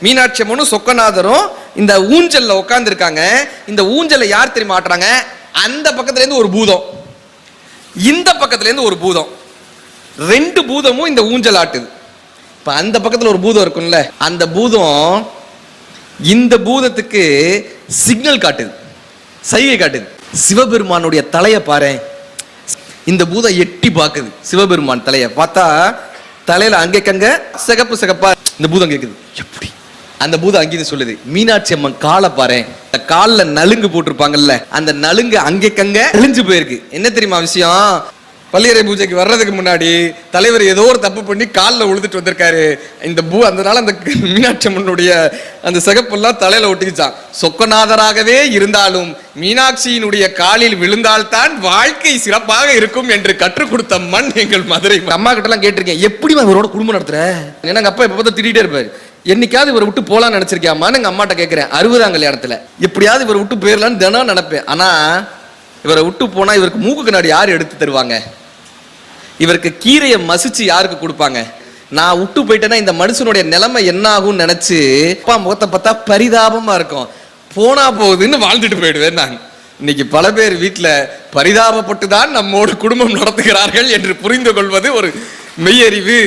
மீனாட்சி அம்மனும் சொக்கநாதரும் இந்த ஊஞ்சல்ல உட்கார்ந்து இருக்காங்க. இந்த ஊஞ்சல்ல யார் தெரியுமா ஆட்டுறாங்க? அந்த பக்கத்துல இருந்து ஒரு பூதம், இந்த பக்கத்துல இருந்து ஒரு பூதம், ரெண்டு பூதமும் இந்த ஊஞ்சல் ஆட்டுது. இப்ப அந்த பக்கத்துல ஒரு பூதம் இருக்கும்ல, அந்த பூதம் இந்த பூதத்துக்கு சிக்னல் காட்டுது, சைகை காட்டுது. சிவபெருமானுடைய தலையை பாரு, இந்த பூதம் எட்டி பார்க்குது. சிவபெருமான் தலையை பார்த்தா தலையில அங்கங்க சிகப்பு சிகப்பா இந்த பூதம் கேக்குது. எப்படி அந்த பூதம் அங்கேயும் சொல்லுது, மீனாட்சி அம்மன் காலை பாரு, காலில் நலுங்கு போட்டிருப்பாங்கல்ல, அந்த நலுங்கு அங்கங்க அழிஞ்சு போயிருக்கு. என்ன தெரியுமா விஷயம்? பள்ளியறை பூஜைக்கு வர்றதுக்கு முன்னாடி தலைவர் ஏதோ ஒரு தப்பு பண்ணி காலில் உழுதுட்டு வந்திருக்காரு. இந்த அதனால அந்த மீனாட்சி அம்மனுடைய அந்த சிகப்பெல்லாம் தலையில ஒட்டிக்கிச்சான். சொக்கநாதராகவே இருந்தாலும் மீனாட்சியினுடைய காலில் விழுந்தால்தான் வாழ்க்கை சிறப்பாக இருக்கும் என்று கற்றுக் கொடுத்த மண் எங்கள் மதுரை. அம்மா கிட்ட எல்லாம் கேட்டிருக்கேன், எப்படி இவரோட குடும்பம் நடத்துற? ஏன்னா எங்க அப்பா எப்ப பார்த்தா திட்டிகிட்டே இருப்பாரு. என்னைக்காவது இவரை விட்டு போலான்னு நினைச்சிருக்கியாமான்னு எங்க அம்மாட்ட கேட்கிறேன். 60ஆம் கல்யாணத்துல எப்படியாவது இவரை விட்டு போயிடலான்னு தினம் நினைப்பேன். ஆனா இவரை விட்டு போனா இவருக்கு மூக்கு கண்ணாடி யாரு எடுத்து தருவாங்க? இவருக்கு கீரையை மசிச்சு யாருக்கு கொடுப்பாங்க? நான் விட்டு போயிட்டேன்னா இந்த மனுஷனுடைய நிலைமை என்ன ஆகும்னு நினைச்சு அப்பா முகத்தை பார்த்தா பரிதாபமா இருக்கும். போனா போகுதுன்னு வாழ்ந்துட்டு போயிடுவேன் நான். இன்னைக்கு பல பேர் வீட்டுல பரிதாபப்பட்டு தான் நம்மோடு குடும்பம் நடத்துகிறார்கள் என்று புரிந்து கொள்வது ஒரு மெய்யறிவு.